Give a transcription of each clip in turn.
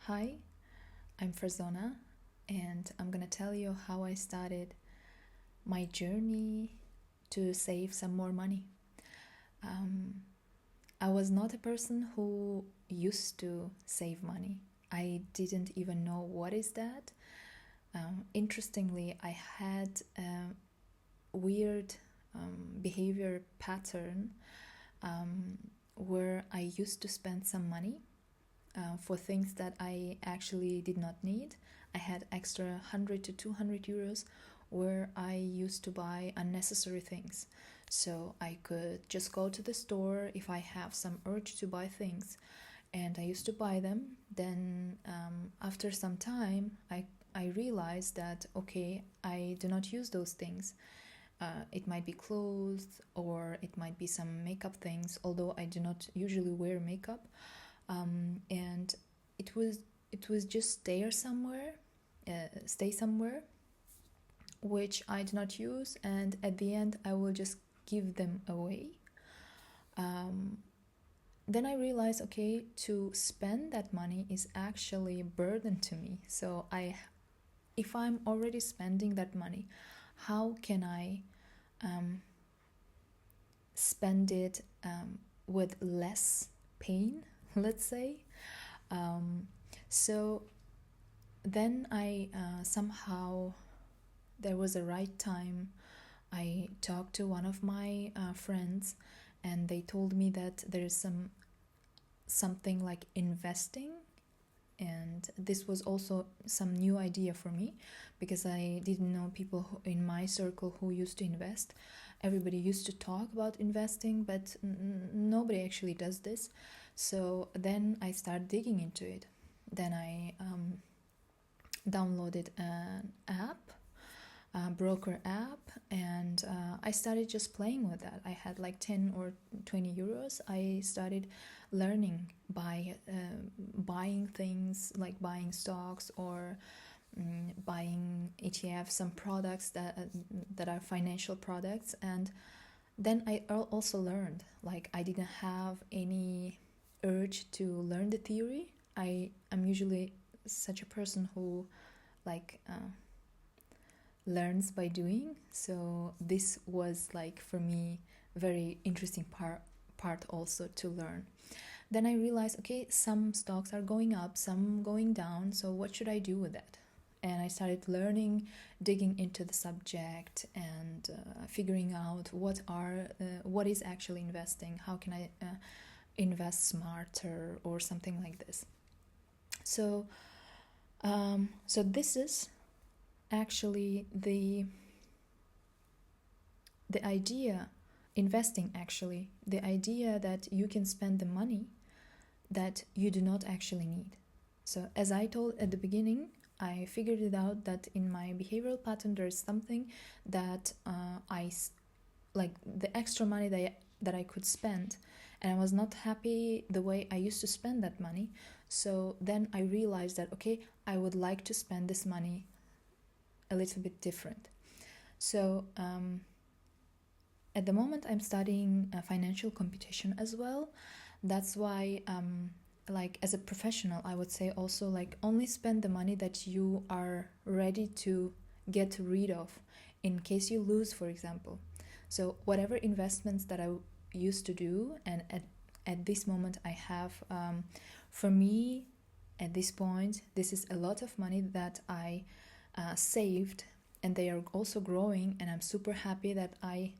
Hi, I'm Farzona, and I'm gonna tell you how I started my journey to save some more money. Um, I was not a person who used to save money. I didn't even know what is that. Interestingly, I had a weird behavior pattern um, where I used to spend some money for things that I actually did not need. I had extra 100 to 200 euros where I used to buy unnecessary things. So I could just go to the store if I have some urge to buy things, and I used to buy them. Then after some time, I realized that okay, I do not use those things. It might be clothes or it might be some makeup things, although I do not usually wear makeup. And it was just stay somewhere, which I do not use, and at the end I will just give them away. Um, then I realized, okay, to spend that money is actually a burden to me. So if I'm already spending that money, how can I spend it with less pain, let's say? Um, so then I somehow, there was a right time. I talked to one of my friends, and they told me that there is something like investing, and this was also some new idea for me because I didn't know people in my circle who used to invest. Everybody used to talk about investing, but nobody actually does this. So then I started digging into it. Then I downloaded an app, a broker app, and I started just playing with that. I had like 10 or 20 euros. I started learning by buying things, like buying stocks or buying ETF, some products that are financial products. And then I also learned, like, I didn't have any urge to learn the theory. I'm usually such a person who like learns by doing, so this was like for me very interesting part also to learn. Then I realized, okay, some stocks are going up, some going down, so what should I do with that? And I started learning, digging into the subject, and figuring out what is actually investing, how can I invest smarter or something like this. So this is actually the idea, investing, actually the idea that you can spend the money that you do not actually need. So as I told at the beginning, I figured it out that in my behavioral pattern there's something that I like, the extra money that I could spend, and I was not happy the way I used to spend that money. So then I realized that okay, I would like to spend this money a little bit different. So at the moment I'm studying financial computation as well. That's why like as a professional I would say also, like, only spend the money that you are ready to get rid of in case you lose, for example. So whatever investments that I used to do, and at this moment I have, for me at this point, this is a lot of money that I saved, and they are also growing, and I'm super happy that I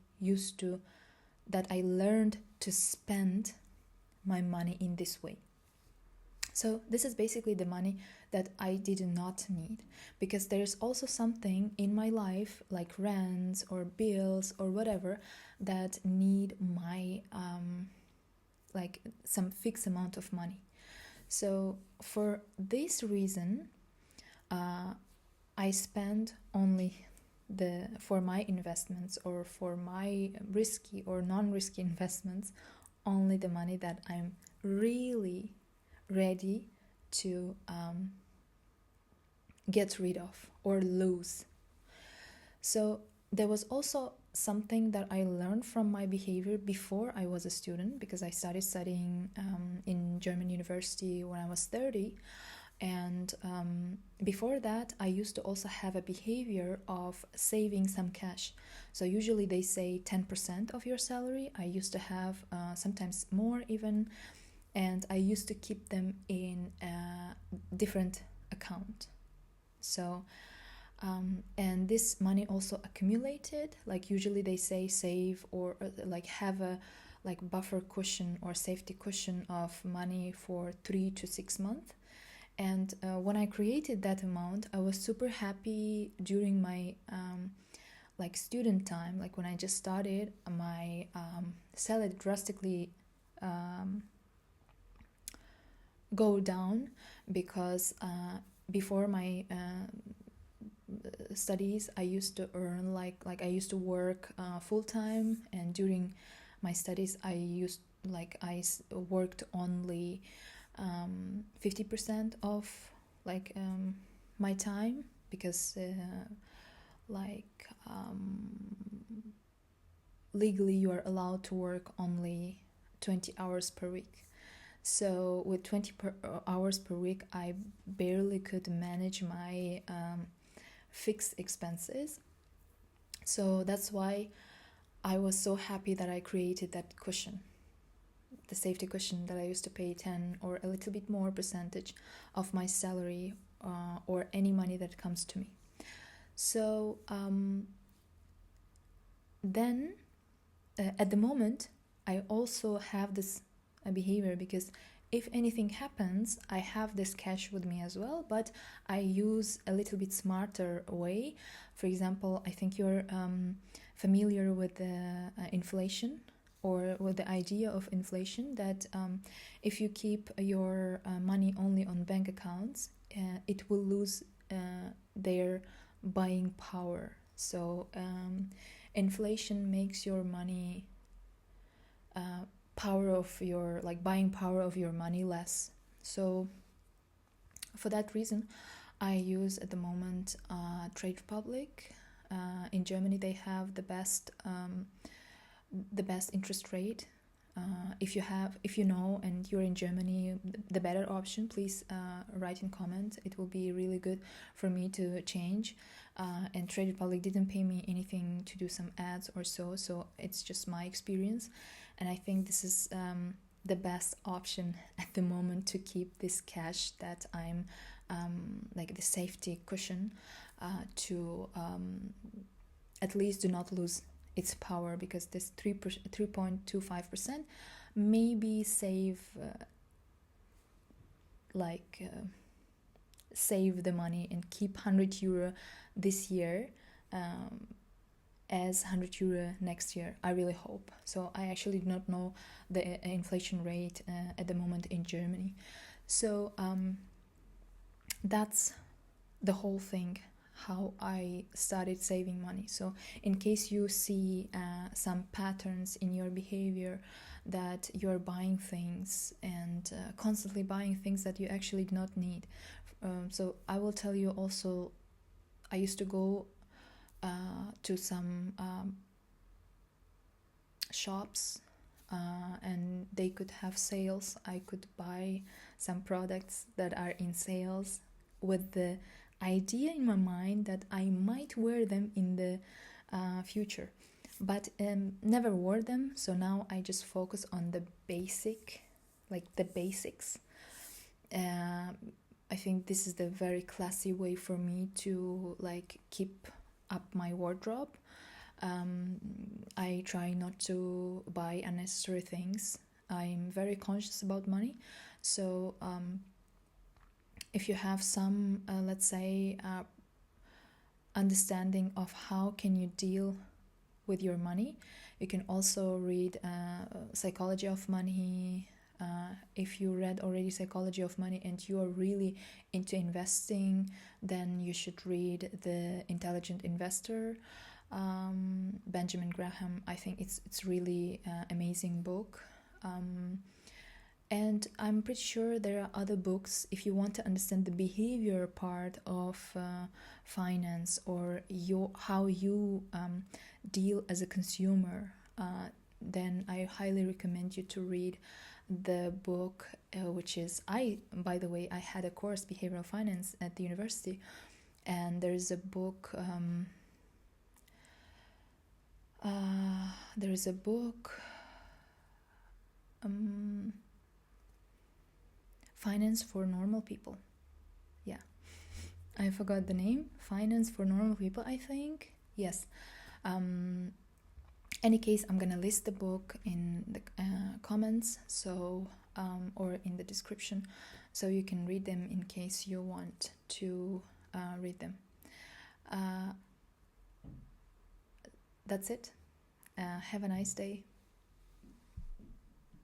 learned to spend my money in this way. So this is basically the money that I did not need, because there's also something in my life, like rents or bills or whatever, that need my like some fixed amount of money. So for this reason, I spend only for my investments, or for my risky or non-risky investments, only the money that I'm really ready to get rid of or lose. So there was also something that I learned from my behavior before I was a student, because I started studying in German university when I was 30. And before that, I used to also have a behavior of saving some cash. So usually they say 10% of your salary. I used to have sometimes more even, and I used to keep them in a different account. So and this money also accumulated. Like usually they say save or like have a like buffer cushion or safety cushion of money for 3 to 6 months. And when I created that amount, I was super happy during my like student time. Like when I just started, my salary drastically go down because before my studies, I used to earn like I used to work full time, and during my studies, I worked only 50% of like my time, because legally you are allowed to work only 20 hours per week. So with 20 hours per week, I barely could manage my fixed expenses. So that's why I was so happy that I created that cushion, the safety cushion, that I used to pay 10 or a little bit more percentage of my salary or any money that comes to me. So then at the moment, I also have this behavior, because if anything happens, I have this cash with me as well, but I use a little bit smarter way. For example, I think you're familiar with the inflation, or with the idea of inflation, that if you keep your money only on bank accounts, it will lose their buying power. So inflation makes your money power of your buying power of your money less. So for that reason, I use at the moment Trade Republic. In Germany, they have the best interest rate. If you know and you're in Germany, the better option, please write in comment. It will be really good for me to change. And Trade Republic didn't pay me anything to do some ads or so it's just my experience. And I think this is the best option at the moment to keep this cash that I'm like the safety cushion to at least do not lose its power, because this 3.25% maybe save save the money and keep 100 euro this year as 100 euro next year. I really hope. So I actually do not know the inflation rate at the moment in Germany. So that's the whole thing, how I started saving money. So in case you see some patterns in your behavior, that you're buying things and constantly buying things that you actually do not need. So I will tell you also, I used to go to some shops and they could have sales. I could buy some products that are in sales with the idea in my mind that I might wear them in the future, but never wore them. So now I just focus on the basics. I think this is the very classy way for me to keep up my wardrobe. I try not to buy unnecessary things. I'm very conscious about money. So if you have some, let's say, understanding of how can you deal with your money, you can also read Psychology of Money. If you read already Psychology of Money and you are really into investing, then you should read The Intelligent Investor, Benjamin Graham. I think it's really amazing book. And I'm pretty sure there are other books if you want to understand the behavior part of finance, or how you deal as a consumer. Then I highly recommend you to read the book, which is, by the way, I had a course, behavioral finance, at the university, and there's a book, Finance for Normal People. Yeah, I forgot the name. Finance for Normal People, I think. Yes. Any case, I'm gonna list the book in the comments, so or in the description, so you can read them in case you want to read them. That's it. Have a nice day.